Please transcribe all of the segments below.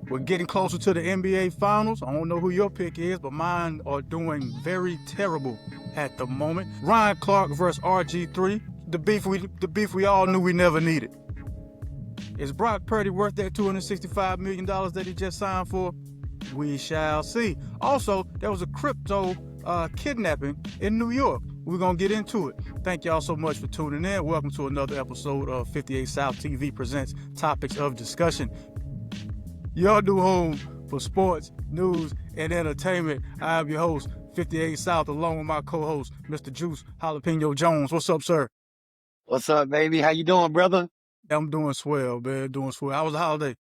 We're getting closer to the NBA Finals. I don't know who your pick is, but mine are doing very terrible at the moment. Ryan Clark versus RG3, the beef we all knew we never needed. Is Brock Purdy worth that $265 million that he just signed for? We shall see. Also, there was a crypto kidnapping in New York. We're going to get into it. Thank y'all so much for tuning in. Welcome to another episode of 58South TV Presents Topics of Discussion. Your new home for sports, news, and entertainment. I'm your host, 58South, along with my co-host, Mr. Juice Jalapeno Jones. What's up, sir? What's up, baby? How you doing, brother? I'm doing swell, man. Doing swell. How was the holiday?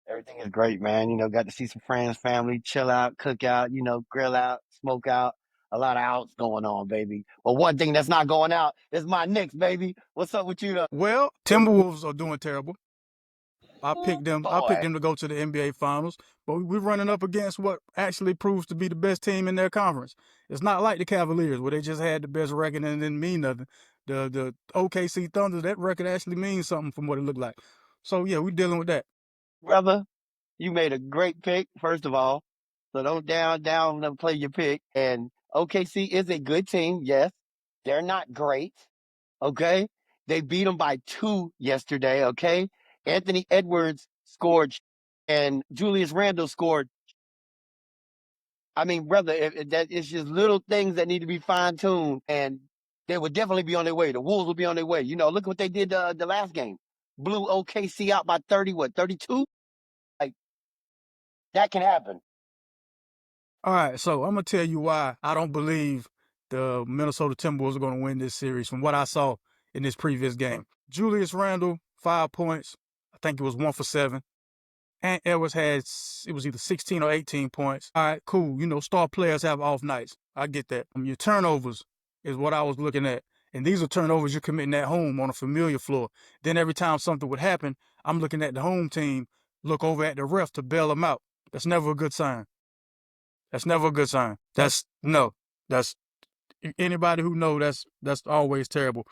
Everything is great, man. Got to see some friends, family, chill out, cook out, grill out, smoke out. A lot of outs going on, baby. But one thing that's not going out is my Knicks, baby. What's up with you, though? Well, Timberwolves are doing terrible. I picked them Boy. to go to the NBA Finals, but we're running up against what actually proves to be the best team in their conference. It's not like the Cavaliers, where they just had the best record and it didn't mean nothing. The OKC Thunder, that record actually means something from what it looked like. So, yeah, we're dealing with that. Brother, you made a great pick, first of all. So don't down and play your pick. And OKC is a good team, yes. They're not great, okay? They beat them by 2 yesterday, okay? Anthony Edwards scored and Julius Randle scored. I mean, brother, it's just little things that need to be fine-tuned, and they would definitely be on their way. The Wolves will be on their way. Look what they did the last game. Blew OKC out by 32? Like, that can happen. All right, so I'm going to tell you why I don't believe the Minnesota Timberwolves are going to win this series from what I saw in this previous game. Julius Randle, 5 points. I think it was 1 for 7. And Edwards it was either 16 or 18 points. All right, cool. Star players have off nights. I get that. Your turnovers is what I was looking at. And these are turnovers you're committing at home on a familiar floor. Then every time something would happen, I'm looking at the home team, look over at the ref to bail them out. That's never a good sign. That's never a good sign. That's anybody who knows that's always terrible.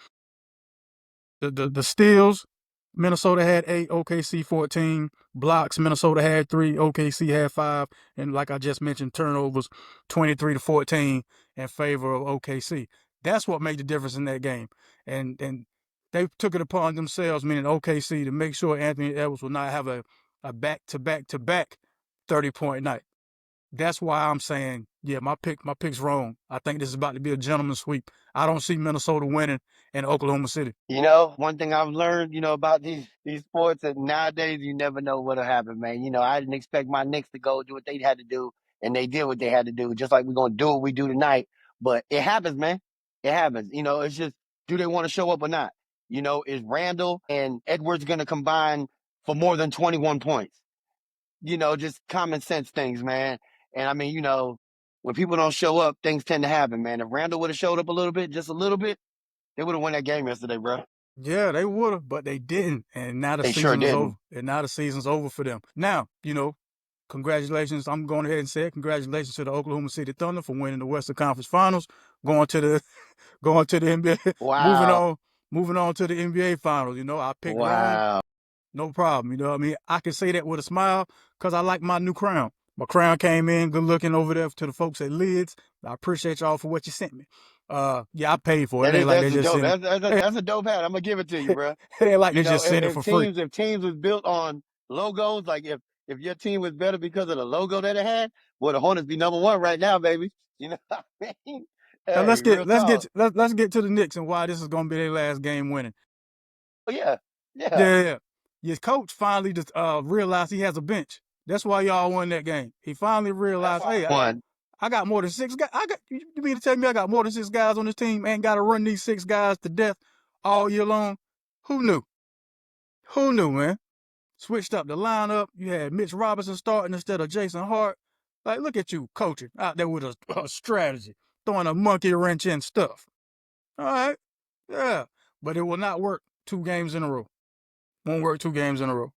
The steals, Minnesota had 8, OKC 14. Blocks, Minnesota had 3, OKC had 5. And like I just mentioned, turnovers 23-14 in favor of OKC. That's what made the difference in that game. And they took it upon themselves, meaning OKC, to make sure Anthony Edwards will not have a back-to-back 30-point night. That's why I'm saying, yeah, my pick's wrong. I think this is about to be a gentleman's sweep. I don't see Minnesota winning in Oklahoma City. One thing I've learned, about these sports, and nowadays you never know what'll happen, man. I didn't expect my Knicks to go do what they had to do, and they did what they had to do, just like we're gonna do what we do tonight. But it happens, man. It happens. It's just, do they want to show up or not? Is Randall and Edwards gonna combine for more than 21 points? Just common sense things, man. And I mean, when people don't show up, things tend to happen, man. If Randall would have showed up a little bit, just a little bit, they would have won that game yesterday, bro. Yeah, they would have, but they didn't. And now They sure didn't. over. And now the season's over for them. Now, congratulations. I'm going ahead and say it. Congratulations to the Oklahoma City Thunder for winning the Western Conference Finals, going to the NBA. Wow. Moving on to the NBA Finals. I picked Ryan. No problem. I can say that with a smile because I like my new crown. My crown came in good looking over there to the folks at Lids. I appreciate y'all for what you sent me. Yeah, I paid for it. That's a dope hat. I'm gonna give it to you, bro. It ain't like they just sent it for free. If teams was built on logos, like if your team was better because of the logo that it had, well, the Hornets be number 1 right now, baby. You know what I mean? Hey, let's get to the Knicks and why this is gonna be their last game winning. Oh yeah. Your coach finally just realized he has a bench. That's why y'all won that game. He finally realized, hey, I got more than 6 guys. You mean to tell me I got more than 6 guys on this team and got to run these 6 guys to death all year long? Who knew? Who knew, man? Switched up the lineup. You had Mitch Robinson starting instead of Jason Hart. Like, look at you coaching out there with a strategy, throwing a monkey wrench in stuff. All right, yeah, but it will not work 2 games in a row. Won't work 2 games in a row.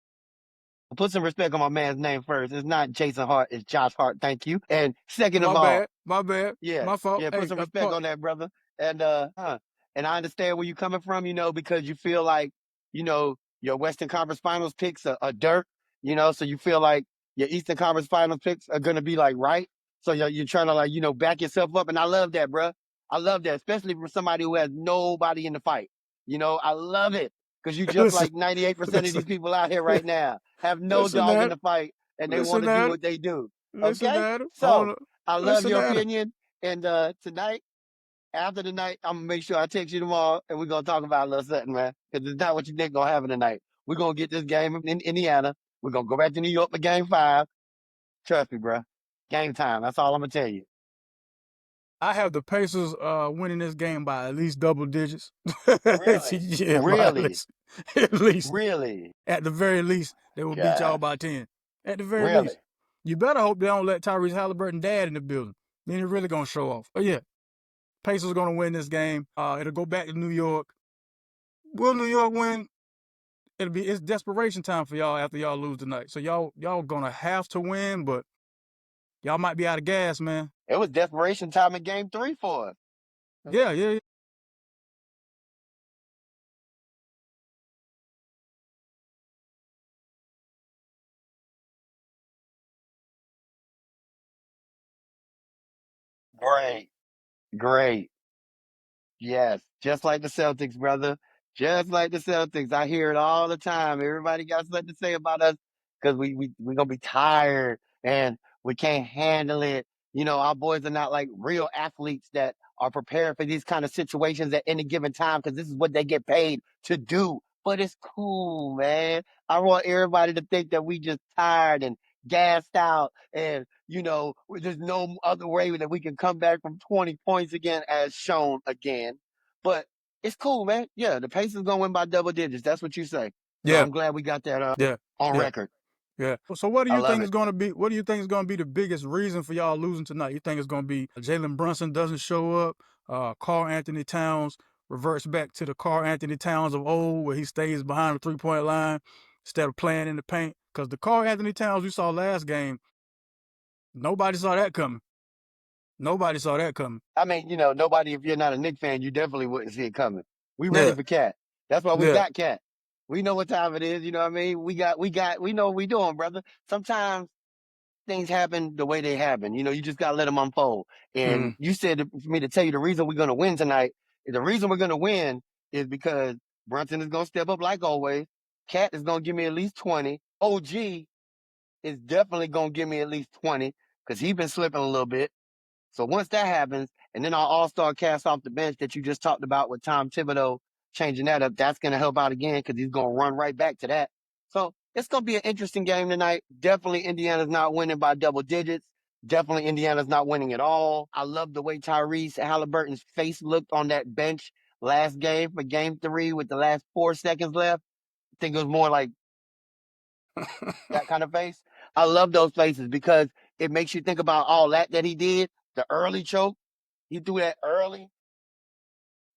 Put some respect on my man's name first. It's not Jason Hart, it's Josh Hart. Thank you. And second of all, my bad. Yeah, my fault. Yeah, put some respect on that, brother. And I understand where you're coming from. Because you feel like, your Western Conference Finals picks are dirt. So you feel like your Eastern Conference Finals picks are gonna be like right. So you're trying to like back yourself up, and I love that, bro. I love that, especially for somebody who has nobody in the fight. I love it because you just listen, like 98% of listen, these people out here right now have no listen, dog in Adam. the fight, and they want Listen, to do Adam. what they do. Listen, Okay, Adam. so I love Listen, your Adam. opinion, and tonight after the night, I'm gonna make sure I text you tomorrow, and we're gonna talk about a little something, man. Because it's not what you think gonna happen tonight. We're gonna get this game in Indiana. We're gonna go back to New York for Game 5. Trust me, bro. Game time. That's all I'm gonna tell you. I have the Pacers winning this game by at least double digits. Really, Yeah, by really, at least. really. At the very least, they will beat y'all God, by 10. At the very really. least. You better hope they don't let Tyrese Halliburton dad in the building. Then you're really gonna show off. But yeah, Pacers are gonna win this game. It'll go back to New York. Will New York win? It's desperation time for y'all after y'all lose tonight. So y'all gonna have to win, but y'all might be out of gas, man. It was desperation time in Game 3 for us. Yeah. Great, great. Yes, just like the Celtics, brother. Just like the Celtics. I hear it all the time. Everybody got something to say about us because we gonna be tired and we can't handle it. Our boys are not like real athletes that are prepared for these kind of situations at any given time because this is what they get paid to do. But it's cool, man. I want everybody to think that we just tired and gassed out and there's no other way that we can come back from 20 points again as shown again. But it's cool, man. Yeah, the Pacers gonna win by double digits. That's what you say. So Yeah. I'm glad we got that Yeah. on Yeah. record. Yeah. So what do I you love think is it. going to be? What do you think is going to be the biggest reason for y'all losing tonight? You think it's going to be Jalen Brunson doesn't show up? Karl Anthony Towns reverts back to the Karl Anthony Towns of old, where he stays behind the 3-point line instead of playing in the paint. Because the Karl Anthony Towns we saw last game, nobody saw that coming. Nobody saw that coming. I mean, nobody, if you're not a Knicks fan, you definitely wouldn't see it coming. We ready Yeah. for Cat. That's why we Yeah. got Cat. We know what time it is, you know what I mean? We know what we doing, brother. Sometimes things happen the way they happen. You just gotta let them unfold. And Mm. you said for me to tell you the reason we're gonna win tonight. The reason we're gonna win is because Brunson is gonna step up like always. Cat is gonna give me at least 20. OG is definitely gonna give me at least 20 because he's been slipping a little bit. So once that happens, and then our all-star cast off the bench that you just talked about with Tom Thibodeau changing that up, that's going to help out again because he's going to run right back to that. So it's going to be an interesting game tonight. Definitely Indiana's not winning by double digits. Definitely Indiana's not winning at all. I love the way Tyrese Halliburton's face looked on that bench last game for Game 3 with the last 4 seconds left. I think it was more like that kind of face. I love those faces because it makes you think about all that he did. The early choke, he threw that early.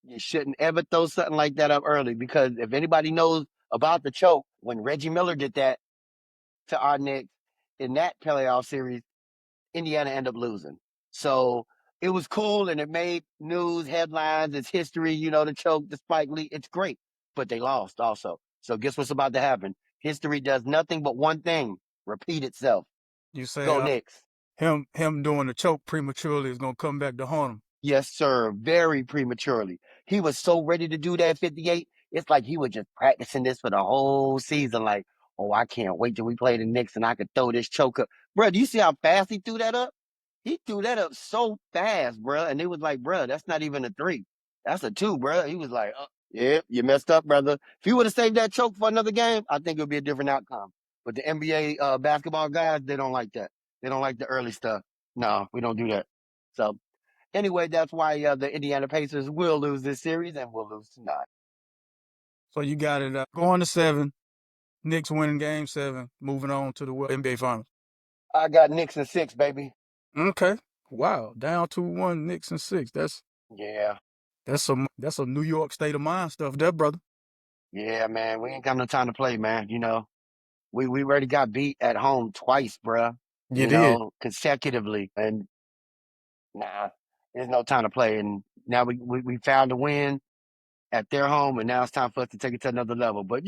You shouldn't ever throw something like that up early because if anybody knows about the choke, when Reggie Miller did that to our Knicks in that playoff series, Indiana ended up losing. So it was cool and it made news, headlines, it's history, the choke, the Spike Lee, it's great. But they lost also. So guess what's about to happen? History does nothing but one thing, repeat itself. You say Go Knicks. him doing the choke prematurely is gonna come back to haunt him. Yes, sir. Very prematurely. He was so ready to do that 58. It's like he was just practicing this for the whole season. Like, oh, I can't wait till we play the Knicks and I could throw this choke up. Bro, do you see how fast he threw that up? He threw that up so fast, bro. And it was like, bro, that's not even a 3. That's a 2, bro. He was like, yeah, you messed up, brother. If you would have saved that choke for another game, I think it would be a different outcome. But the NBA basketball guys, they don't like that. They don't like the early stuff. No, we don't do that. So anyway, that's why the Indiana Pacers will lose this series and will lose tonight. So you got it going to 7. Knicks winning Game 7. Moving on to the NBA Finals. I got Knicks in 6, baby. Okay. Wow. Down 2-1. Knicks in 6. Yeah. That's some New York state of mind stuff there, brother. Yeah, man. We ain't got no time to play, man. We already got beat at home twice, bruh. You did. Consecutively. And nah, there's no time to play. And now we found a win at their home, and now it's time for us to take it to another level. But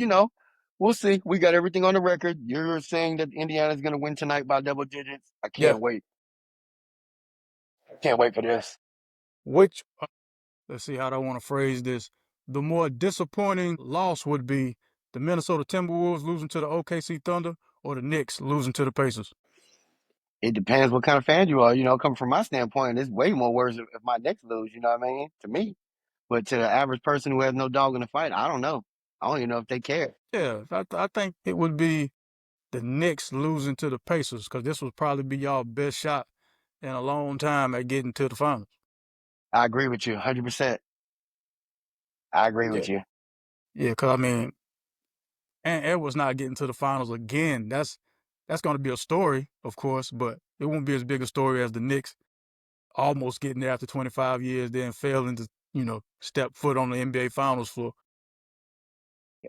We'll see. We got everything on the record. You're saying that Indiana's going to win tonight by double digits. I Yeah. can't wait. I can't wait for this. Which, let's see how I want to phrase this. The more disappointing loss would be the Minnesota Timberwolves losing to the OKC Thunder or the Knicks losing to the Pacers. It depends what kind of fan you are. Coming from my standpoint, it's way more worse if my Knicks lose. You know what I mean? To me, but to the average person who has no dog in the fight, I don't know. I don't even know if they care. Yeah, I think it would be the Knicks losing to the Pacers because this would probably be y'all best shot in a long time at getting to the finals. I agree with you 100%. I agree Yeah. with you. Yeah, because I mean, and Edwards not getting to the finals again. That's going to be a story, of course, but it won't be as big a story as the Knicks almost getting there after 25 years, then failing to step foot on the NBA Finals floor.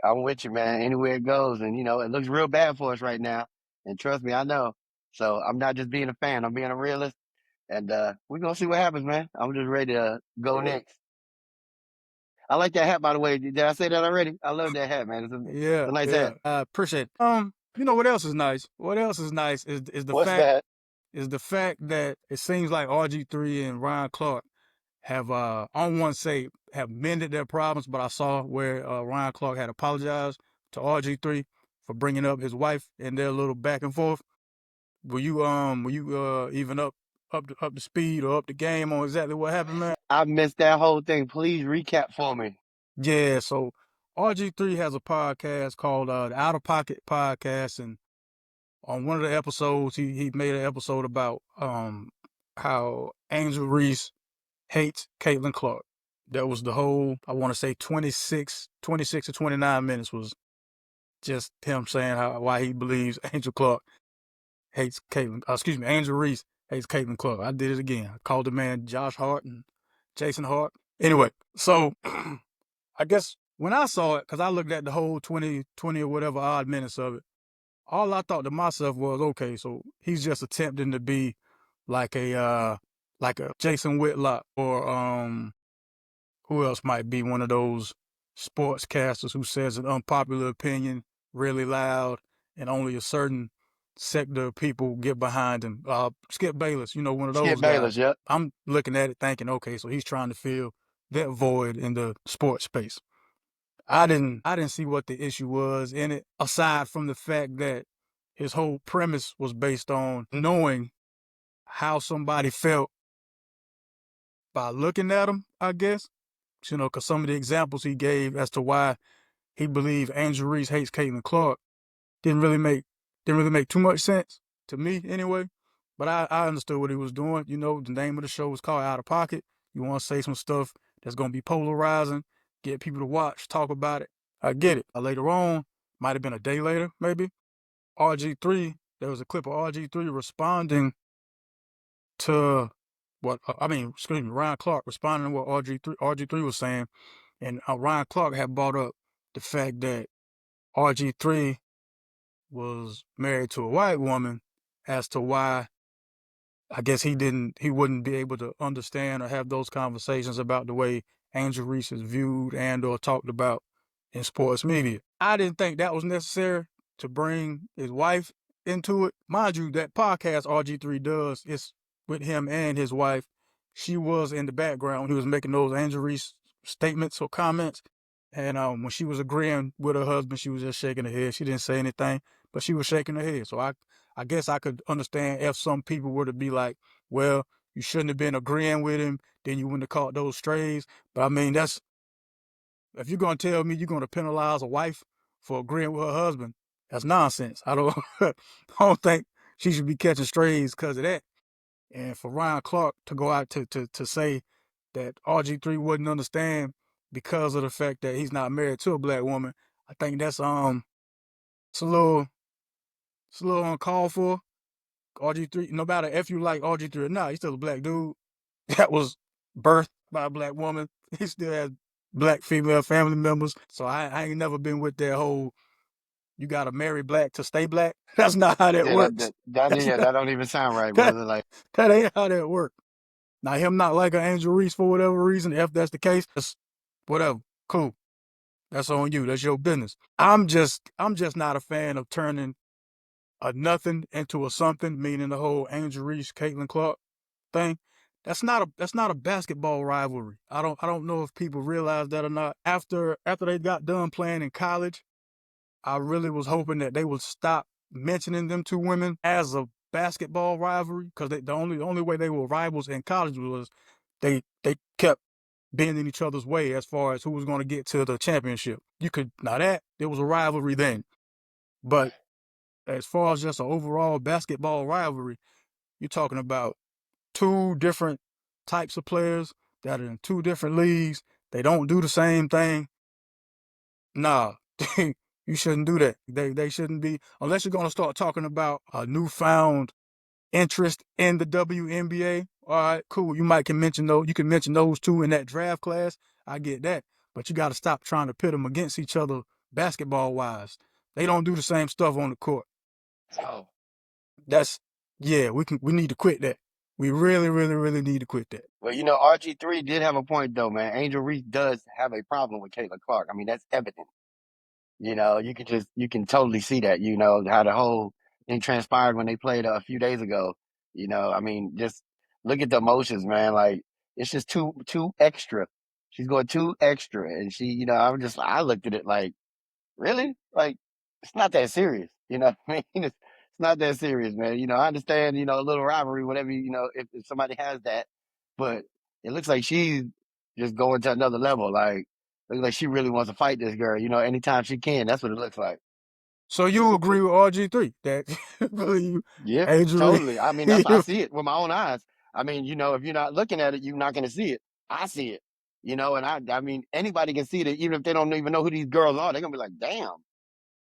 I'm with you, man. Anywhere it goes, and it looks real bad for us right now. And trust me, I know. So I'm not just being a fan. I'm being a realist. And we're gonna see what happens, man. I'm just ready to go next. I like that hat, by the way. Did I say that already? I love that hat, man. It's a nice Yeah, hat. I appreciate it. What else is nice? What else is nice is the What's fact that? that it seems like RG3 and Ryan Clark have on one say have mended their problems, but I saw where Ryan Clark had apologized to RG3 for bringing up his wife and their little back and forth. Were you even up to speed or up the game on exactly what happened, man? I missed that whole thing. Please recap for me. Yeah, so RG3 has a podcast called the Out of Pocket Podcast, and on one of the episodes, he made an episode about how Angel Reese hates Caitlin Clark. That was the whole, I want to say 26 to 29 minutes was just him saying why he believes Angel Clark hates Angel Reese hates Caitlin Clark. I did it again. I called the man Josh Hart and Jason Hart. Anyway, so I guess when I saw it, because I looked at the whole 20 or whatever odd minutes of it, all I thought to myself was, okay, so he's just attempting to be like a Jason Whitlock or who else might be one of those sportscasters who says an unpopular opinion really loud and only a certain sector of people get behind him. Skip Bayless, one of Skip those guys. Bayless, yep. I'm looking at it thinking, okay, so he's trying to fill that void in the sports space. I didn't see what the issue was in it, aside from the fact that his whole premise was based on knowing how somebody felt by looking at him, I guess. Because some of the examples he gave as to why he believed Angel Reese hates Caitlin Clark didn't really make too much sense to me anyway. But I understood what he was doing. The name of the show was called Out of Pocket. You want to say some stuff that's gonna be polarizing, get people to watch, talk about it. I get it. Later on, might have been a day later, maybe. RG3, there was a clip of RG3 responding to Ryan Clark responding to what RG3 was saying, and Ryan Clark had brought up the fact that RG3 was married to a white woman, as to why I guess he wouldn't be able to understand or have those conversations about the way Angel Reese is viewed and or talked about in sports media. I didn't think that was necessary to bring his wife into it. Mind you, that podcast RG3 does is with him and his wife. She was in the background when he was making those Angel Reese statements or comments. And when she was agreeing with her husband, she was just shaking her head. She didn't say anything, but she was shaking her head. So I guess I could understand if some people were to be like, well, you shouldn't have been agreeing with him, then you wouldn't have caught those strays. But I mean, if you're going to tell me you're going to penalize a wife for agreeing with her husband, that's nonsense. I don't think she should be catching strays because of that. And for Ryan Clark to go out to say that RG3 wouldn't understand because of the fact that he's not married to a black woman, I think that's it's a little uncalled for. RG3, no matter if you like RG3 or not, he's still a black dude that was birthed by a black woman. He still has black female family members. So I ain't never been with that whole you gotta marry black to stay black. That's not how that Yeah, works. that don't even sound right, That, brother. Like, that ain't how that works. Now him not like an Angel Reese for whatever reason, if that's the case, whatever, cool. That's on you. That's your business. I'm just not a fan of turning a nothing into a something, meaning the whole Angel Reese, Caitlin Clark thing. That's not a basketball rivalry. I don't know if people realize that or not. After they got done playing in college, I really was hoping that they would stop mentioning them two women as a basketball rivalry, because the only way they were rivals in college was they kept being in each other's way as far as who was going to get to the championship. You could now that there was a rivalry then, but as far as just an overall basketball rivalry, you're talking about two different types of players that are in two different leagues. They don't do the same thing. Nah, you shouldn't do that. They shouldn't be, unless you're gonna start talking about a newfound interest in the WNBA. All right, cool. You can mention those two in that draft class. I get that, but you got to stop trying to pit them against each other basketball wise. They don't do the same stuff on the court. Oh, That's yeah. We need to quit that. We really, really, really need to quit that. well, RG3 did have a point though, man. Angel Reese does have a problem with Caitlin Clark. I mean, that's evident. You can totally see that. How the whole thing transpired when they played a few days ago. I mean, just look at the emotions, man. Like it's just too extra. She's going too extra, and I looked at it like, really? Like, it's not that serious. You know what I mean? It's not that serious, man. I understand, a little rivalry, whatever, if somebody has that, but it looks like she's just going to another level. Like, looks like she really wants to fight this girl, anytime she can. That's what it looks like. So you agree with RG3 that you Yep, Angel totally. I mean, I see it with my own eyes. I mean, if you're not looking at it, you're not going to see it. I see it, and I mean, anybody can see it, even if they don't even know who these girls are. They're going to be like, damn,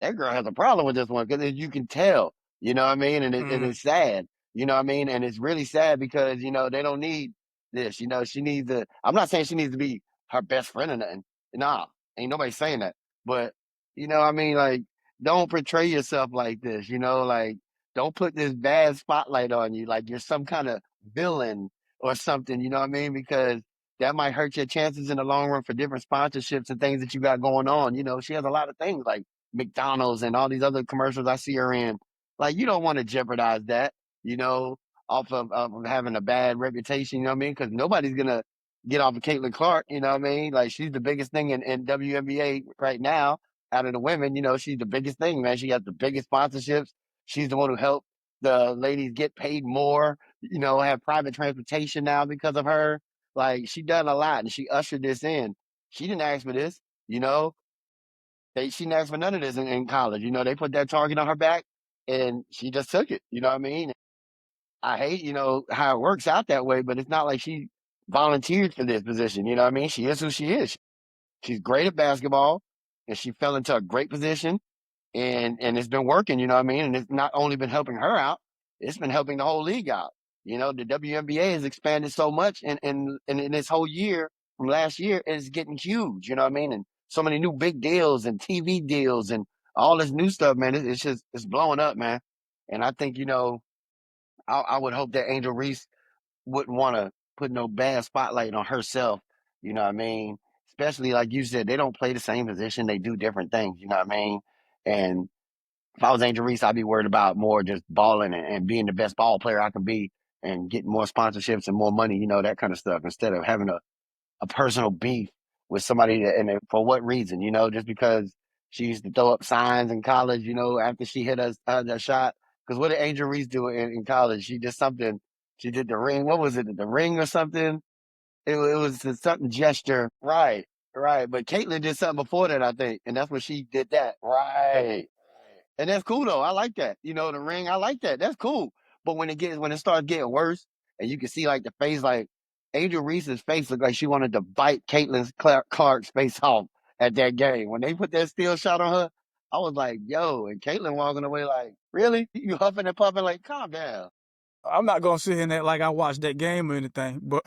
that girl has a problem with this one because you can tell, you know what I mean? And mm. it's sad, you know what I mean? And it's really sad because, they don't need this, she needs to, I'm not saying she needs to be her best friend or nothing. Nah, ain't nobody saying that. But, what I mean? Like, don't portray yourself like this, like, don't put this bad spotlight on you like you're some kind of villain or something, you know what I mean? Because that might hurt your chances in the long run for different sponsorships and things that you got going on. She has a lot of things like McDonald's and all these other commercials I see her in. Like, you don't want to jeopardize that, you know, off of having a bad reputation, you know what I mean? Because nobody's going to get off of Caitlin Clark, you know what I mean? Like, she's the biggest thing in WNBA right now out of the women, she's the biggest thing, man. She has the biggest sponsorships. She's the one who helped the ladies get paid more, have private transportation now because of her. Like, she done a lot and she ushered this in. She didn't ask for this, you know. She didn't ask for none of this in college. They put that target on her back and she just took it. You know what I mean? I hate, how it works out that way, but it's not like she volunteered for this position. You know what I mean? She is who she is. She's great at basketball and she fell into a great position and it's been working, you know what I mean? And it's not only been helping her out, it's been helping the whole league out. The WNBA has expanded so much and in this whole year from last year is getting huge, you know what I mean? And so many new big deals and TV deals and all this new stuff, man. It's blowing up, man. And I think, I would hope that Angel Reese wouldn't want to put no bad spotlight on herself, you know what I mean? Especially like you said, they don't play the same position, they do different things, you know what I mean? And if I was Angel Reese, I'd be worried about more just balling and being the best ball player I can be and getting more sponsorships and more money, that kind of stuff, instead of having a personal beef with somebody and for what reason, just because she used to throw up signs in college, after she hit us that shot. Because what did Angel Reese do in college? She did something. She did the ring. What was it? The ring or something? It was a something gesture. Right, right. But Caitlyn did something before that, I think. And that's when she did that. Right. And that's cool though. I like that. The ring, I like that. That's cool. But when it starts getting worse, and you can see like the face, like Angel Reese's face looked like she wanted to bite Clark's face off at that game. When they put that steel shot on her, I was like, yo, and Caitlyn walking away like, really? You huffing and puffing, like, calm down. I'm not gonna sit here and act like I watched that game or anything, but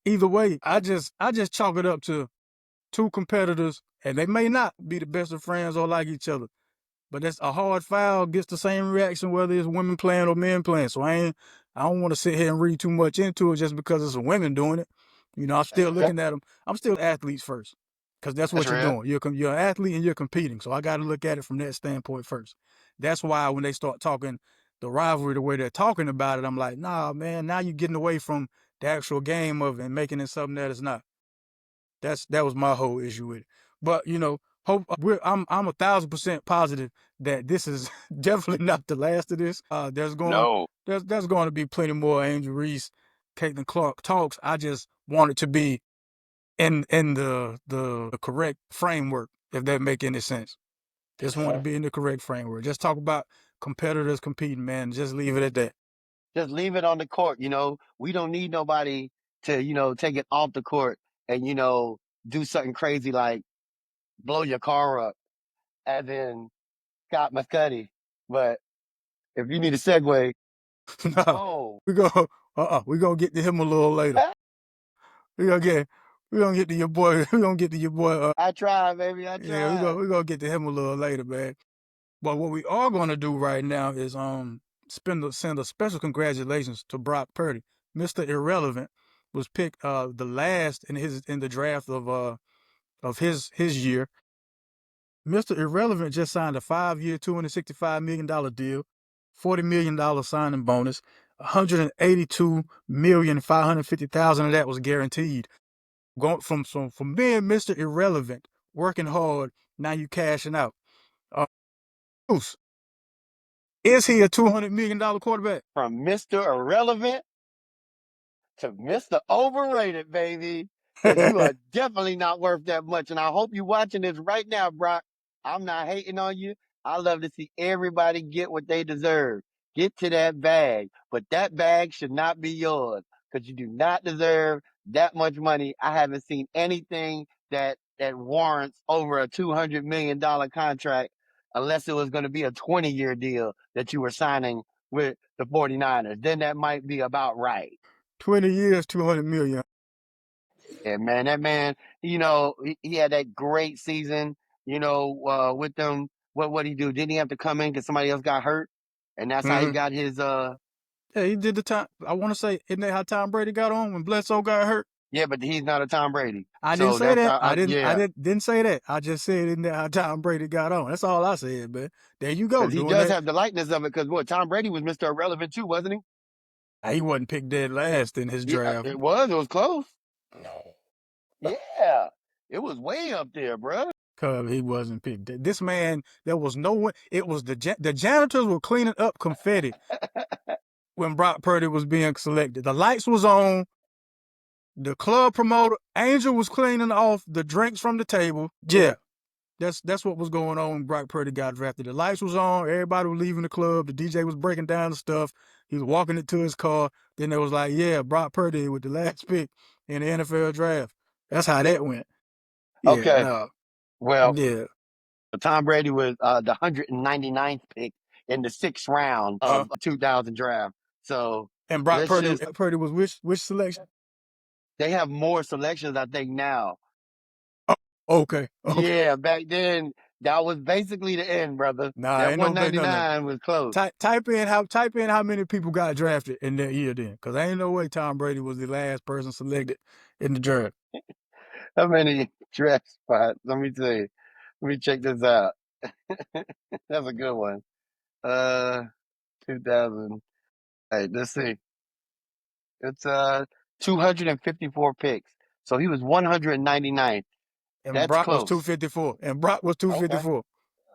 either way, I just chalk it up to two competitors, and they may not be the best of friends or like each other, but that's a hard foul gets the same reaction whether it's women playing or men playing. So I don't want to sit here and read too much into it just because it's women doing it. I'm still Okay. looking at them. I'm still athletes first. because that's That's what you're real. doing. You're an athlete and you're competing. So I got to look at it from that standpoint first. That's why when they start talking the rivalry the way they're talking about it, I'm like, nah, man. Now you're getting away from the actual game of it and making it something that it's not. That was my whole issue with it. But hope I'm 1,000% positive that this is definitely not the last of this. No. There's going to be plenty more Angel Reese, Caitlin Clark talks. I just want it to be in the correct framework, if that make any sense. Just want to be in the correct framework. Just talk about competitors competing, man. Just leave it at that. Just leave it on the court. We don't need nobody to, take it off the court and, do something crazy like blow your car up, as in Scott McCuddy. But if you need a segue, No, oh, we gonna get to him a little later. We gonna get we gonna get to your boy. We gonna get to your boy. I tried, baby. I Yeah, tried. we gonna get to him a little later, man. But what we are gonna do right now is send a special congratulations to Brock Purdy, Mr. Irrelevant, was picked the last in the draft of his year. Mr. Irrelevant just signed a 5-year, $265 million deal, $40 million signing bonus, 182,550,000 of that was guaranteed. Going from being Mr. Irrelevant, working hard, now you cashing out. Bruce, is he a $200 million quarterback? From Mr. Irrelevant to Mr. Overrated, baby. Because you are definitely not worth that much. And I hope you're watching this right now, Brock. I'm not hating on you. I love to see everybody get what they deserve. Get to that bag. But that bag should not be yours because you do not deserve that much money. I haven't seen anything that warrants over a $200 million contract unless it was going to be a 20-year deal that you were signing with the 49ers. Then that might be about right. 20 years, 200 million. Yeah, man, that man, he had that great season, with them. What he do? Didn't he have to come in because somebody else got hurt, and that's how he Mm-hmm. got his. Yeah, he did the time. I want to say, isn't that how Tom Brady got on when Bledsoe got hurt? Yeah, but he's not a Tom Brady, I didn't so say that's that. I didn't. I yeah, didn't say that. I just said, isn't that how Tom Brady got on? That's all I said, man. There you go, because he doing does that. have the likeness of it. Because what Tom Brady was Mr. Irrelevant too, wasn't he? He wasn't picked dead last in his Yeah, draft. it was. It was close. Yeah, it was way up there, bro. Cause he wasn't picked. This man, there was no one. It was the janitors were cleaning up confetti when Brock Purdy was being selected. The lights was on. The club promoter Angel was cleaning off the drinks from the table. Yeah, that's what was going on when Brock Purdy got drafted. The lights was on. Everybody was leaving the club. The DJ was breaking down the stuff. He was walking it to his car. Then it was like, yeah, Brock Purdy with the last pick in the NFL draft. That's how that went. Yeah, Okay, no, well, yeah. Tom Brady was the 199th pick in the 6th round of 2000 draft. So And Brock let's Purdy, just Purdy was which selection? they have more selections, I think, now. Oh, okay, okay. Yeah, back then that was basically the end, brother. Nah, That ain't no no. 199 was close. Type in how many people got drafted in that year then, because ain't no way Tom Brady was the last person selected in the draft. How many draft spots? Let me see. Let me check this out. That's a good one. 2000. Hey, let's see. It's 254 picks. So he was 199th. And That's Brock was close. 254. And Brock was Okay. 254.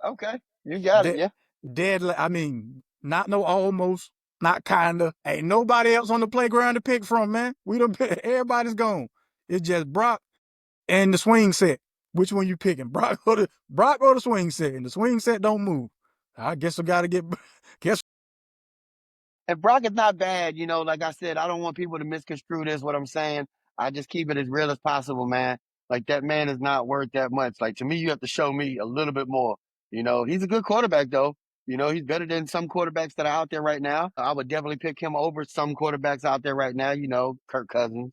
Okay. You got it. Dead, Yeah. I mean, not no almost, not kinda. Ain't nobody else on the playground to pick from, man. We don't. Everybody's gone. It's just Brock and the swing set. Which one you picking? Brock or the swing set? And the swing set don't move. I guess I gotta get. Guess. And Brock is not bad, like I said, I don't want people to misconstrue this, what I'm saying. I just keep it as real as possible, man. Like that man is not worth that much. Like to me, you have to show me a little bit more. He's a good quarterback though. He's better than some quarterbacks that are out there right now. I would definitely pick him over some quarterbacks out there right now, Kirk Cousins,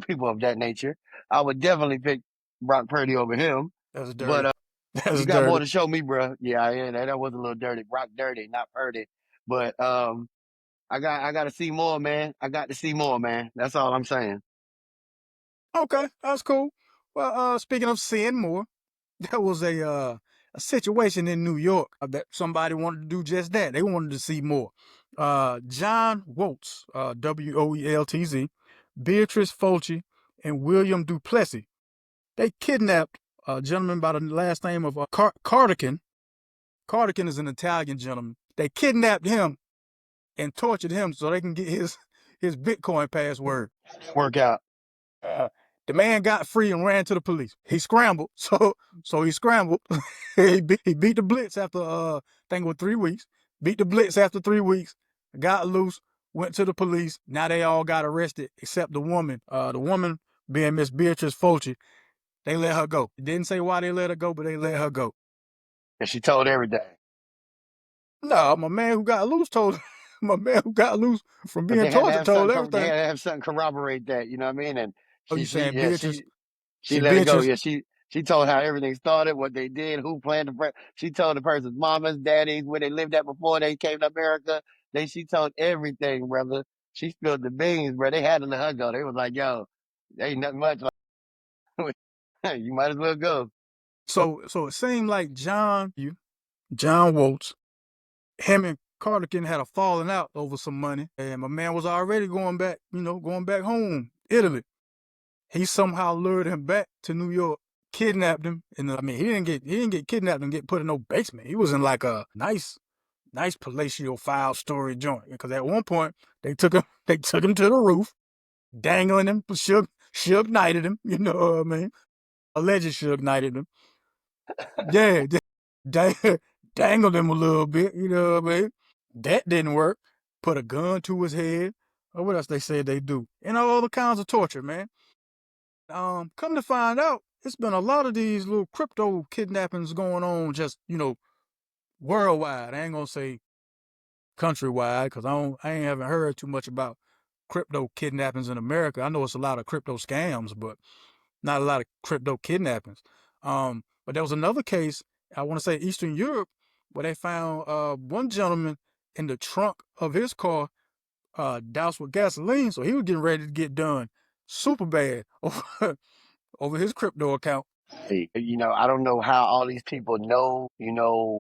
people of that nature. I would definitely pick Brock Purdy over him. That's But dirty. you That's got more dirty. to show me, bro. Yeah, that was a little dirty. Brock dirty, not Purdy. But I got to see more, man. I got to see more, man. That's all I'm saying. Okay, that's cool. Well, speaking of seeing more, there was a situation in New York that somebody wanted to do just that. They wanted to see more. John Waltz, Weltz, Beatrice Fulci, and William Duplessis. They kidnapped a gentleman by the last name of Cardigan. Cardigan is an Italian gentleman. They kidnapped him and tortured him so they can get his Bitcoin password. Work out. Uh, the man got free and ran to the police. He scrambled, so he scrambled. He beat the blitz after I think it was 3 weeks. Beat the blitz after 3 weeks. Got loose. Went to the police. Now they all got arrested except the woman. The woman being Miss Beatrice Fulci. They let her go. Didn't say why they let her go, but they let her go. And she told everything. No, my man who got loose told. My man who got loose from But being they had to tortured have told something. They everything. had to have something corroborate that. You know what I mean? And Oh, you saying Beatrice? she See, let it go. Beatrice. Yeah, she told how everything started, what they did, who planned the. She told the person's mamas, daddies, where they lived at before they came to America. She told everything, brother. She spilled the beans, bro. They had to let her go. They was like, "Yo, there ain't nothing much. You might as well go." So it seemed like John Waltz, him and Cardigan had a falling out over some money, and my man was already going back home, Italy. He somehow lured him back to New York, kidnapped him, and I mean he didn't get kidnapped and get put in no basement. He was in like a nice palatial 5-story joint. Because at one point they took him to the roof, dangling him, Suge knighted him. You know what I mean? Alleged Suge knighted him. Yeah, dangled him a little bit. You know what I mean? That didn't work. Put a gun to his head. Or what else they said they do? And all other kinds of torture, man. Come to find out, it's been a lot of these little crypto kidnappings going on, just worldwide. I ain't gonna say countrywide because I ain't haven't heard too much about crypto kidnappings in America. I know it's a lot of crypto scams, but not a lot of crypto kidnappings. But there was another case, I want to say Eastern Europe, where they found one gentleman in the trunk of his car, doused with gasoline, so he was getting ready to get done super bad over his crypto account. Hey, I don't know how all these people know,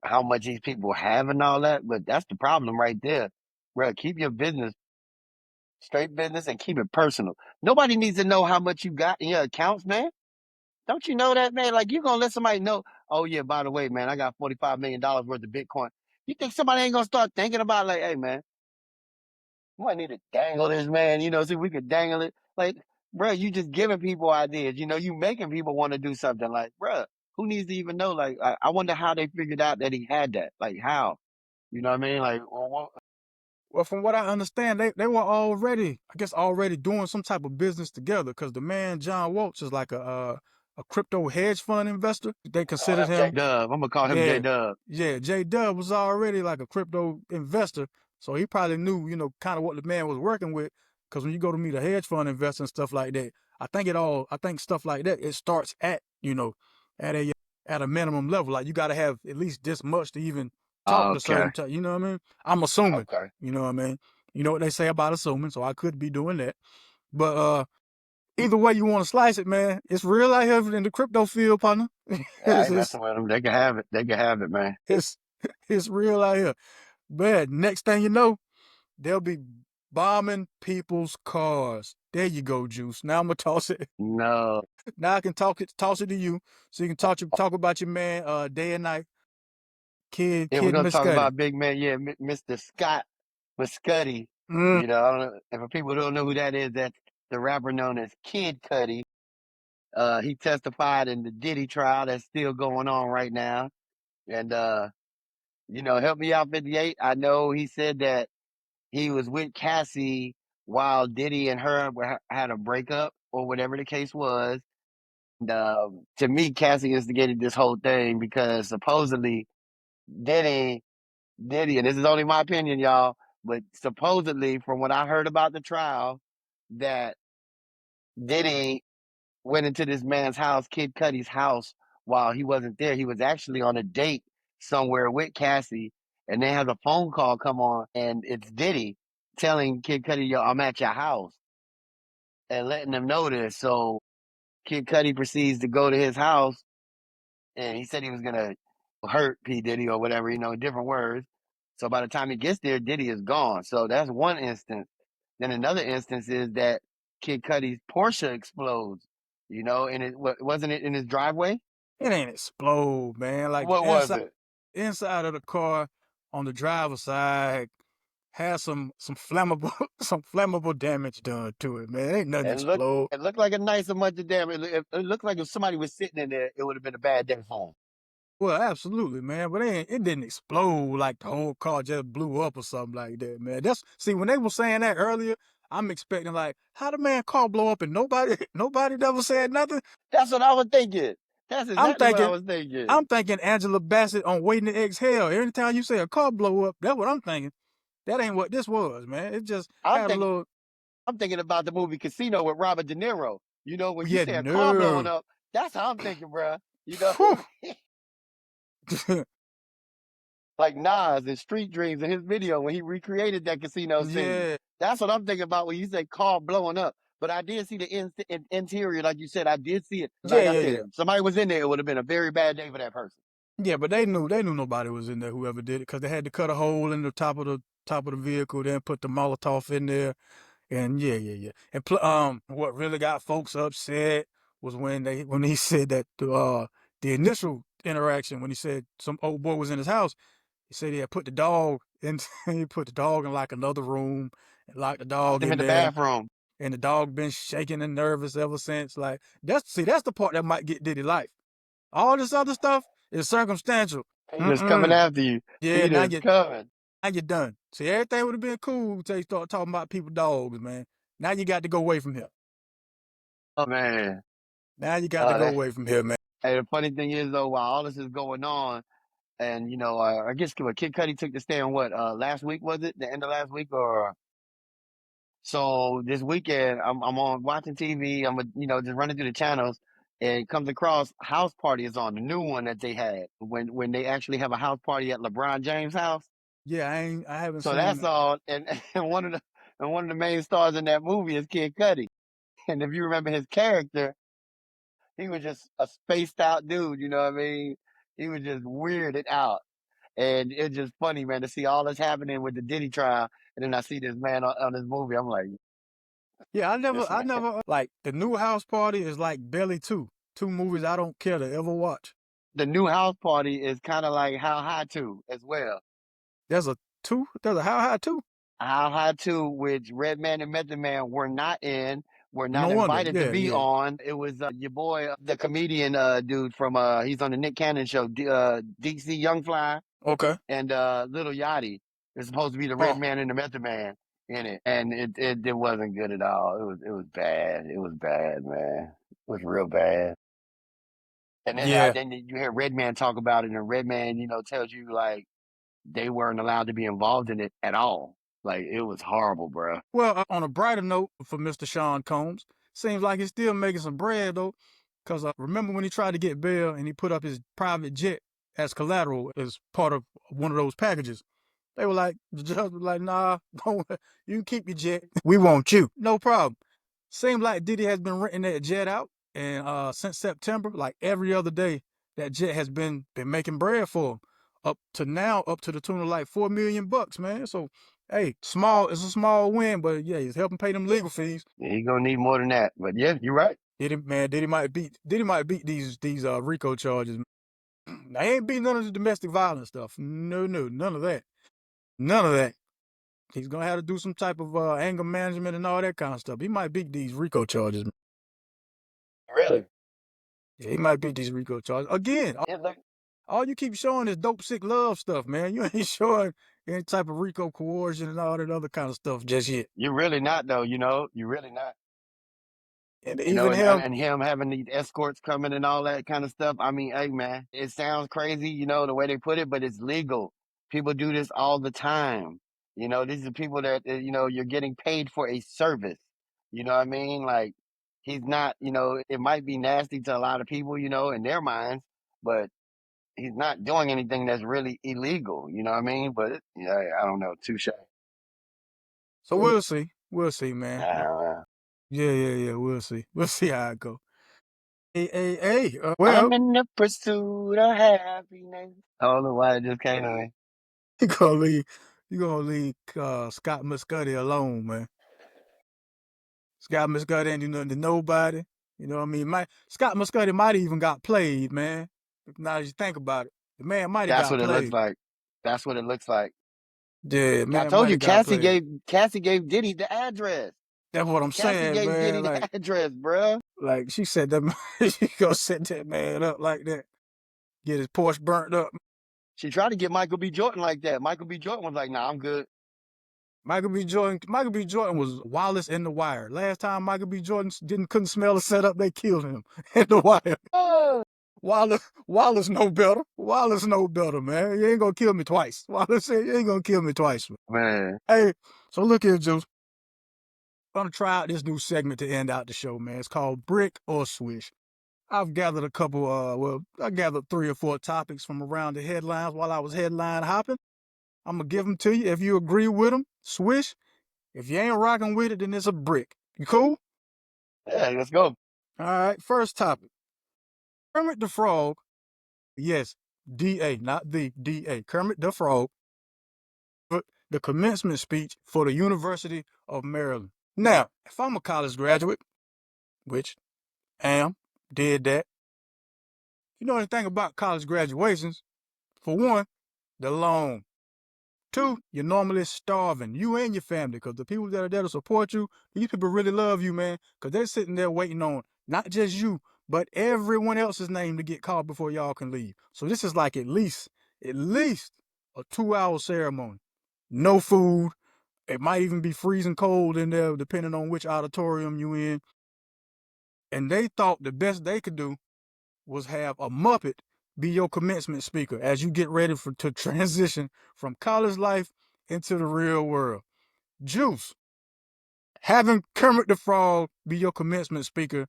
how much these people have and all that, but that's the problem right there. Bro, keep your business straight business and keep it personal. Nobody needs to know how much you got in your accounts, man. Don't you know that, man? Like, you going to let somebody know, oh, yeah, by the way, man, I got $45 million worth of Bitcoin. You think somebody ain't going to start thinking about, like, hey, man, we might need to dangle this, man, see if we could dangle it. Like, bro, you just giving people ideas. You making people want to do something. Like, bro, who needs to even know? Like, I wonder how they figured out that he had that. Like, how? You know what I mean? Like, well, Well, from what I understand, they were already doing some type of business together. Because the man John Waltz is like a crypto hedge fund investor. They oh, considered that's J him. Dub. I'm gonna call him J Yeah, Dub. yeah. J Dub was already like a crypto investor, so he probably knew, kind of what the man was working with. Because when you go to meet a hedge fund investor and stuff like that, I think stuff like that, it starts at a minimum level. Like you got to have at least this much to even talk to Okay. certain. You know what I mean? I'm assuming. Okay. You know what I mean? You know what they say about assuming, so I could be doing that. But either way you want to slice it, man, it's real out here in the crypto field, partner. Yeah, I it's, ain't it's messing with them. They can have it. They can have it, man. it's it's real out here. But next thing you know, they'll be bombing people's cars. There you go, Juice. Now I'm gonna toss it. No. Now I can toss it to you, so you can talk about your man, day and night, Yeah, we're kid gonna talk Muscuddy. about big man. Yeah, Mr. Scott Cuddi. Mm. I don't know. And for people who don't know who that is, that's the rapper known as Kid Cudi. He testified in the Diddy trial that's still going on right now. And help me out, 58. I know he said that he was with Cassie while Diddy and her had a breakup or whatever the case was. And, to me, Cassie instigated this whole thing because supposedly Diddy, and this is only my opinion, y'all, but supposedly from what I heard about the trial, that Diddy went into this man's house, Kid Cudi's house, while he wasn't there. He was actually on a date somewhere with Cassie, and then has a phone call come on, and it's Diddy telling Kid Cudi, "Yo, I'm at your house," and letting them know this. So Kid Cudi proceeds to go to his house, and he said he was gonna hurt P Diddy or whatever, different words. So by the time he gets there, Diddy is gone. So that's one instance. Then another instance is that Kid Cudi's Porsche explodes. And wasn't it in his driveway? It ain't explode, man. Like What was it? inside of the car on the driver's side has some flammable some flammable damage done to it, man. Ain't nothing explode. It looked like a nice amount of damage. It looked like if somebody was sitting in there, it would have been a bad day for him. Well, absolutely, man. But it didn't explode like the whole car just blew up or something like that, man. See when they were saying that earlier, I'm expecting like how the man car blow up and nobody never said nothing. That's what I was thinking. That's I'm exactly what I thinking was thinking. I'm thinking Angela Bassett on Waiting to Exhale. Every time you say a car blow up, that's what I'm thinking. That ain't what this was, man. It just I'm had a thinking little. I'm thinking about the movie Casino with Robert De Niro. When you Yeah, say a car blowing no. up, that's how I'm thinking, bro. Whew. Like Nas in Street Dreams in his video when he recreated that casino scene. Yeah, That's what I'm thinking about when you say car blowing up. But I did see the interior, like you said. I did see it. Like I said, yeah. if somebody was in there, it would have been a very bad day for that person. Yeah, but they knew nobody was in there. Whoever did it, because they had to cut a hole in the top of the vehicle, then put the Molotov in there, and yeah. And what really got folks upset was when he said that the initial interaction when he said some old boy was in his house. He said he had put the dog in. He put the dog in like another room and locked the Locked dog him in in the there. bathroom. And the dog been shaking and nervous ever since. Like that's the part that might get Diddy life. All this other stuff is circumstantial. Peter's coming after you. Yeah, Peter's coming. now you're done. See, everything would have been cool until you start talking about people dogs, man. Now you got to go away from here. Oh man. Now you got to go That, away from here, man. hey, the funny thing is though, while all this is going on, and I guess Kid Cudi took the stand. What last week was it? The end of last week, or so this weekend? I'm on watching TV. I'm just running through the channels, and it comes across House Party is on the new one that they had when they actually have a house party at LeBron James' house. Yeah, I haven't So seen that's that. all. And one of the main stars in that movie is Kid Cudi. And if you remember his character, he was just a spaced out dude. You know what I mean? He was just weirded out. And it's just funny, man, to see all this happening with the Diddy trial, and then I see this man on this movie. I'm like, Yeah, this I man. never like the new house party is like Belly 2. Two movies I don't care to ever watch. The new house party is kind of like How High 2 as well. There's a 2. There's a How High 2. How High 2, which Redman and Method Man were not No wonder. invited to Yeah, be yeah. on. It was your boy, the comedian dude from he's on the Nick Cannon show, DC Young Fly Okay. and Little Yachty. It's supposed to be the Oh, Redman and the Method Man in it, and it wasn't good at all. It was bad. It was bad, man. It was real bad. And yeah. then you hear Redman talk about it, and Redman, tells you like they weren't allowed to be involved in it at all. Like it was horrible, bro. Well, on a brighter note for Mr. Sean Combs, seems like he's still making some bread though. Cause remember when he tried to get bail and he put up his private jet as collateral as part of one of those packages. They were like, the judge was like, nah, don't, you can keep your jet. We want you. No problem. Seems like Diddy has been renting that jet out, and since September, like every other day, that jet has been making bread for him. Up to now, up to the tune of like $4 million, man. So, hey, it's a small win, but yeah, he's helping pay them legal fees. Yeah, he gonna need more than that. But yeah, you're right. Diddy might beat these RICO charges. I ain't beat none of the domestic violence stuff. No, none of that. None of that. He's gonna have to do some type of anger management and all that kind of stuff. He might beat these RICO charges. Really? Yeah, he might beat these RICO charges again. Yeah, look, All you keep showing is dope, sick love stuff, man. You ain't showing any type of RICO coercion and all that other kind of stuff just yet. you're really not though. You're really not. And even him, And him having these escorts coming and all that kind of stuff. I mean, hey man, it sounds crazy, the way they put it, but it's legal. People do this all the time. These are people that you're getting paid for a service. You know what I mean? Like he's not, it might be nasty to a lot of people, in their minds, but he's not doing anything that's really illegal. You know what I mean? But yeah, I don't know. Touche. so we'll see. We'll see, man. Uh, Yeah. We'll see. We'll see how it go. Well, I'm in the pursuit of happiness. I don't know why it just came to me. you gonna leave, you gonna leave Scott Muscuddy alone, man. Scott Muscuddy ain't do nothing to nobody. You know what I mean? Scott Muscuddy might even got played, man. Now that you think about it, the man might have That's got what it looks played. like. That's what it looks like. Yeah, I man told might you, have got played. Cassie gave Diddy the address. That's what I'm Cassie saying, gave man. Diddy the address, bruh. Like she said that she gonna set that man up like that, get his Porsche burnt up. She tried to get Michael B. Jordan like that. Michael B. Jordan was like, "Nah, I'm good." Michael B. Jordan was Wallace in The Wire. Last time Michael B. Jordan couldn't smell the setup, they killed him in The Wire. Oh, Wallace know better. Wallace know better, man. You ain't gonna kill me twice. Wallace said, you ain't gonna kill me twice. man. Hey, so look here, Juice. I'm gonna try out this new segment to end out the show, man. It's called Brick or Swish. I've gathered a couple, I gathered 3 or 4 topics from around the headlines while I was headline hopping. I'm gonna give them to you. If you agree with them, swish. If you ain't rocking with it, then it's a brick. You cool? Yeah, let's go. All right, first topic. Kermit the Frog, yes, D.A., not the D.A., Kermit the Frog, the commencement speech for the University of Maryland. Now, if I'm a college graduate, which am, did that, you know anything about college graduations, for one, they're long. 2, you're normally starving, you and your family, because the people that are there to support you, these people really love you, man, because they're sitting there waiting on not just you, but everyone else's name to get called before y'all can leave. So this is like at least a 2-hour ceremony. No food. It might even be freezing cold in there, depending on which auditorium you in. And they thought the best they could do was have a Muppet be your commencement speaker as you get ready to transition from college life into the real world. Juice, having Kermit the Frog be your commencement speaker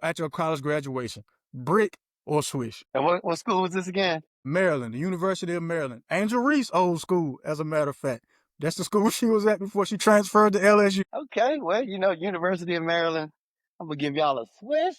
at your college graduation, brick or swish? And what school was this again? Maryland, the University of Maryland. Angel Reese old school, as a matter of fact. That's the school she was at before she transferred to LSU. Okay, well, University of Maryland. I'm gonna give y'all a swish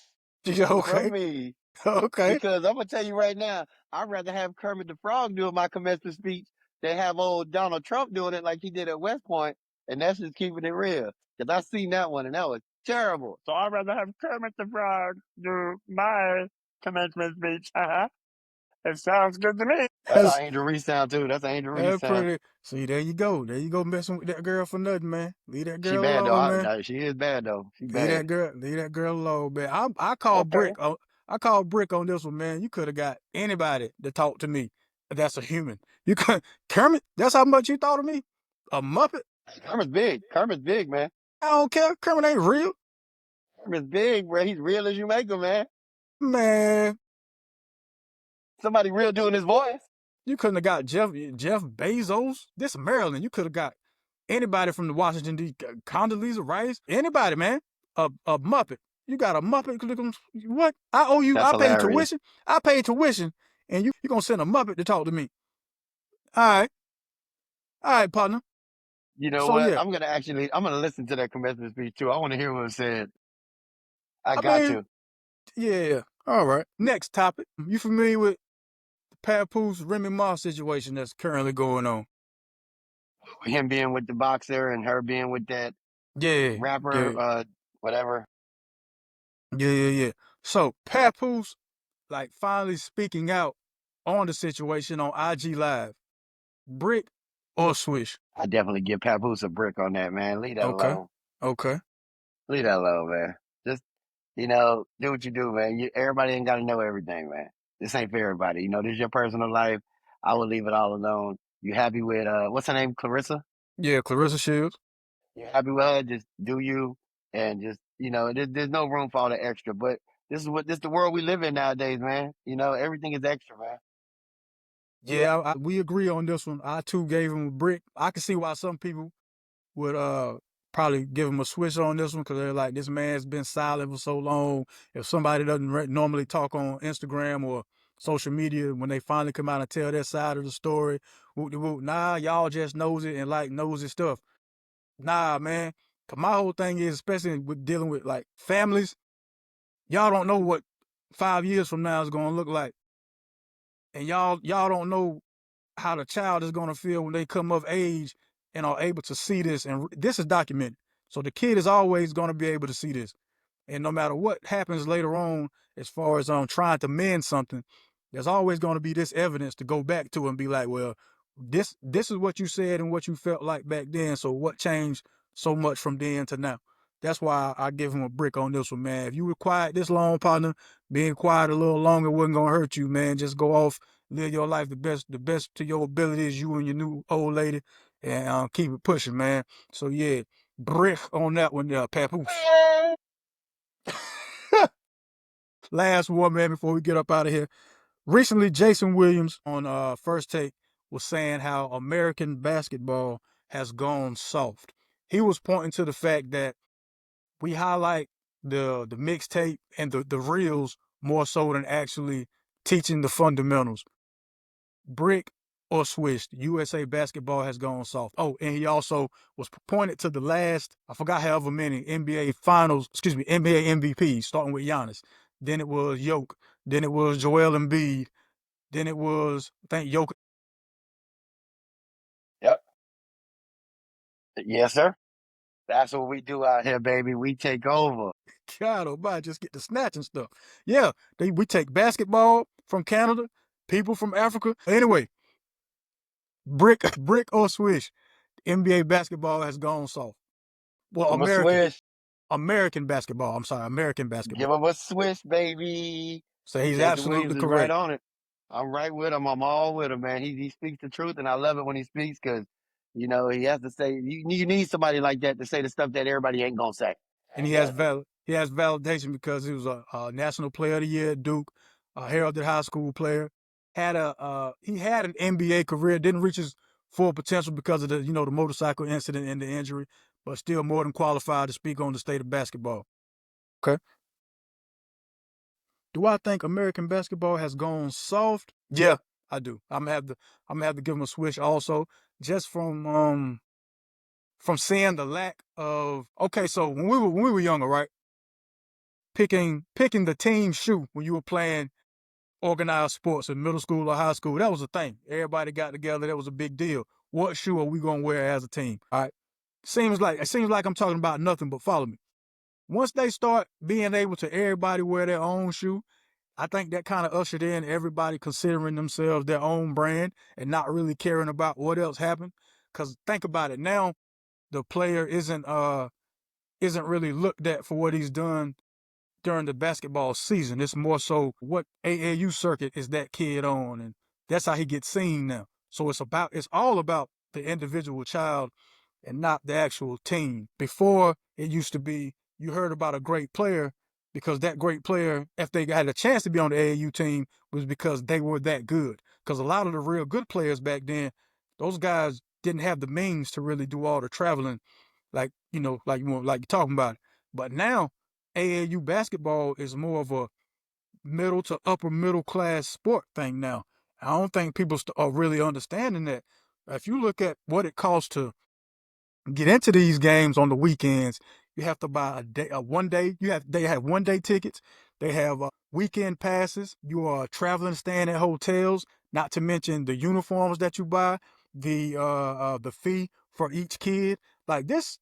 from Okay, me. okay. Because I'm gonna tell you right now, I'd rather have Kermit the Frog doing my commencement speech than have old Donald Trump doing it like he did at West Point, and that's just keeping it real. Because I seen that one, and that was terrible. So I'd rather have Kermit the Frog do my commencement speech. It sounds good to me. That's how That's Angel Reese sound too. That's how Angel Reese That's sound. pretty. See, there you go. There you go messing with that girl for nothing, man. Leave that She girl bad though. alone, man. She is bad though. She Leave bad. that girl. Leave that girl alone, man. I call Okay. brick. I call brick on this one, man. You could have got anybody to talk to me. That's a human. You could Kermit. That's how much you thought of me. A Muppet. Kermit's big. Kermit's big, man. I don't care. Kermit ain't real, Kermit's big, bro. He's real as you make him, man. man. Somebody real doing his voice. You couldn't have got Jeff Bezos. This Maryland. You could have got anybody from the Washington D. Condoleezza Rice. Anybody, man. A Muppet. You got a Muppet. What? I owe you. That's I paid hilarious. tuition. I paid tuition, and you gonna send a Muppet to talk to me? All right, partner. You know So what? yeah, I'm gonna listen to that commencement speech too. I want to hear what it said. I I got mean, to. yeah. All right. Next topic. You familiar with the Papoose Remy Ma situation that's currently going on? Him being with the boxer and her being with that Yeah, rapper, yeah, whatever. yeah. So Papoose, like, finally speaking out on the situation on IG Live. Brick or swish? I definitely give Papoose a brick on that, man. Leave that Okay. alone. Okay. Leave that alone, man. Just do what you do, man. Everybody ain't got to know everything, man. This ain't for everybody. This is your personal life. I would leave it all alone. You happy with what's her name, Clarissa? Yeah, Clarissa Shields. You're happy with her, just do you, and just there's no room for all the extra. But this is the world we live in nowadays, man. Everything is extra, man. Yeah, we agree on this one. I too gave him a brick. I can see why some people would probably give him a switch on this one because they're like, this man's been silent for so long. If somebody doesn't normally talk on Instagram or social media, when they finally come out and tell their side of the story, whoop, nah, y'all just knows it and like nosy stuff. Nah, man. Cause my whole thing is, especially with dealing with like families, Y'all don't know what 5 years from now is gonna look like, and y'all don't know how the child is gonna feel when they come of age and are able to see this. And this is documented, so the kid is always gonna be able to see this. And no matter what happens later on, as far as trying to mend something, there's always going to be this evidence to go back to and be like, well, this is what you said and what you felt like back then. So what changed so much from then to now? That's why I give him a brick on this one, man. If you were quiet this long, partner, being quiet a little longer wasn't gonna hurt you, man. Just go off, live your life the best to your abilities, you and your new old lady, and keep it pushing, man. So yeah, brick on that one there, Papoose. Last one, man, before we get up out of here. Recently, Jason Williams on First Take was saying how American basketball has gone soft. He was pointing to the fact that we highlight the mixtape and the reels more so than actually teaching the fundamentals. Brick or switched, USA basketball has gone soft. Oh, and he also was pointed to the last, I forgot however many NBA MVPs, starting with Giannis. Then it was Yoke. Then it was Joel Embiid. Then it was, I think, Yoke. Yep. Yes, sir. That's what we do out here, baby. We take over. God almighty, just get the snatching stuff. Yeah, we take basketball from Canada, people from Africa. Anyway, brick or swish, NBA basketball has gone soft. Well, Give 'em a swish. American basketball. I'm sorry, American basketball. Give 'em a swish, baby. So he's Jason absolutely Williams is right correct. on it. I'm right with him. I'm all with him, man. He speaks the truth, and I love it when he speaks because, he has to say, you need somebody like that to say the stuff that everybody ain't going to say. And he has validation because he was a National Player of the Year at Duke, a heralded high school player. He had an NBA career, didn't reach his full potential because of the motorcycle incident and the injury, but still more than qualified to speak on the state of basketball. Okay. Do I think American basketball has gone soft? Yeah, I do. I'm gonna have to give him a switch also, just from seeing the lack of. Okay, so when we were younger, right? Picking the team shoe when you were playing organized sports in middle school or high school, that was a thing. Everybody got together, that was a big deal. What shoe are we gonna wear as a team? All right. It seems like I'm talking about nothing, but follow me. Once they start being able to everybody wear their own shoe, I think that kind of ushered in everybody considering themselves their own brand and not really caring about what else happened. Cause think about it now, the player isn't really looked at for what he's done during the basketball season. It's more so what AAU circuit is that kid on, and that's how he gets seen now. So it's all about the individual child and not the actual team. Before it used to be you heard about a great player because that great player, if they had a chance to be on the AAU team, was because they were that good. Because a lot of the real good players back then, those guys didn't have the means to really do all the traveling, like you're talking about. But now AAU basketball is more of a middle to upper middle class sport thing now. I don't think people are really understanding that. If you look at what it costs to get into these games on the weekends, you have to buy a 1 day. They have 1 day tickets. They have weekend passes. You are traveling, staying at hotels. Not to mention the uniforms that you buy, the fee for each kid. Like this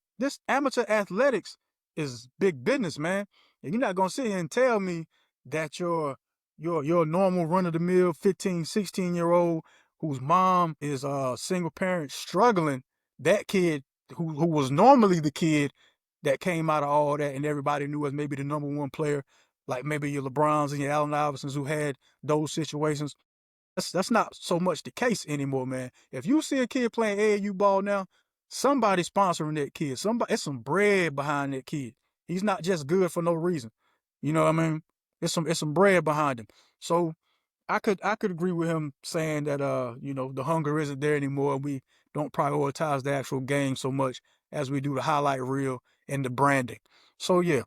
amateur athletics is big business, man. And you're not gonna sit here and tell me that your normal run of the mill 15, 16-year old whose mom is a single parent struggling, that kid who was normally the kid that came out of all that and everybody knew as maybe the number one player, like maybe your LeBrons and your Allen Iversons who had those situations. That's not so much the case anymore, man. If you see a kid playing AAU ball now, somebody sponsoring that kid. It's some bread behind that kid. He's not just good for no reason. You know what I mean? It's some bread behind him. So I could agree with him saying that the hunger isn't there anymore. We don't prioritize the actual game so much as we do the highlight reel and the branding. So yeah,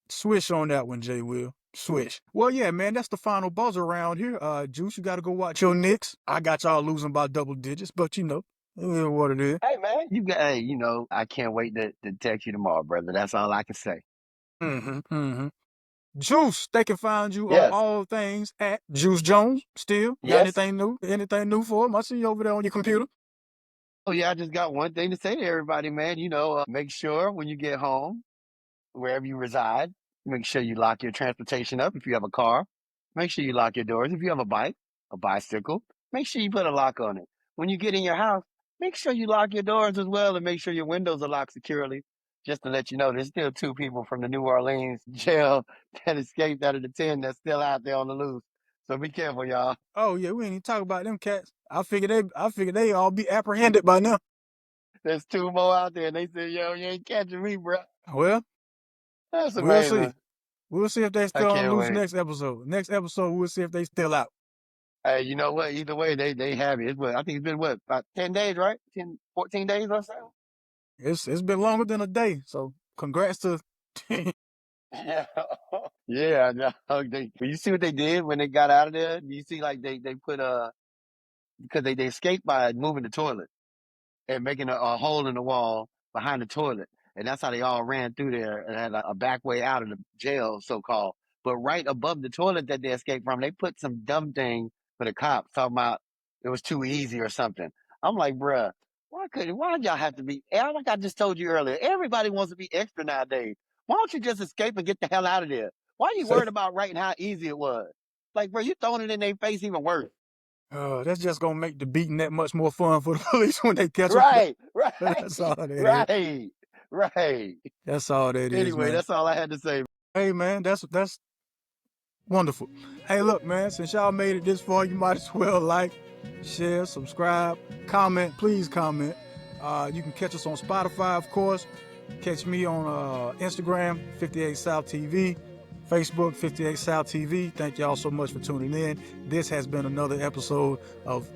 swish on that one, Jay Will. Swish. Well, yeah, man, that's the final buzzer around here. Juice, you got to go watch your Knicks. I got y'all losing by double digits, but it is what it is. Hey, man, I can't wait to text you tomorrow, brother. That's all I can say. Mm-hmm. Mm-hmm. Juice, they can find you on Yes. all things at Juice Jones. Still, got Yes. anything new? Anything new for him? I see you over there on your computer. Oh yeah, I just got one thing to say to everybody, man. Make sure when you get home, wherever you reside, make sure you lock your transportation up if you have a car. Make sure you lock your doors if you have a bike, a bicycle. Make sure you put a lock on it. When you get in your house, make sure you lock your doors as well and make sure your windows are locked securely. Just to let you know, there's still 2 people from the New Orleans jail that escaped out of the 10 that's still out there on the loose. So be careful, y'all. Oh yeah, we ain't even talk about them cats. I figured they all be apprehended by now. There's 2 more out there and they said, yo, you ain't catching me, bro. Well, That's we'll see. amazing. We'll see if they I still on can't loose wait. next episode. Next episode, we'll see if they still out. Hey, you know what? Either way, they have it. I think it's been about 10 days, right? 10, 14 days or so. It's been longer than a day. So congrats to. Yeah. Yeah. No, you see what they did when they got out of there? You see, like they put because they escaped by moving the toilet and making a hole in the wall behind the toilet. And that's how they all ran through there and had a back way out of the jail, so called. But right above the toilet that they escaped from, they put some dumb thing for the cops talking about it was too easy or something. I'm like, bruh, why y'all have to be, like I just told you earlier, everybody wants to be extra nowadays. Why don't you just escape and get the hell out of there? Why are you worried about writing how easy it was? Like, bro, you throwing it in their face even worse. That's just gonna make the beating that much more fun for the police when they catch them. Right, right, That's all that is. right, right. That's all that is, Anyway, man. that's all I had to say. Hey, man, that's wonderful. Hey, look, man, since y'all made it this far, you might as well like, share, subscribe, comment. Please comment. You can catch us on Spotify, of course. Catch me on Instagram, 58South TV, Facebook, 58South TV. Thank y'all so much for tuning in. This has been another episode of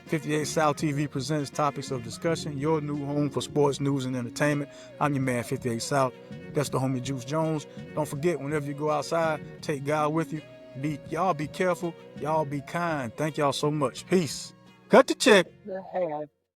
58 South TV presents Topics of Discussion, your new home for sports, news, and entertainment. I'm your man, 58 South. That's the homie Juice Jones. Don't forget, whenever you go outside, take God with you. Y'all be careful. Y'all be kind. Thank y'all so much. Peace. Cut the check.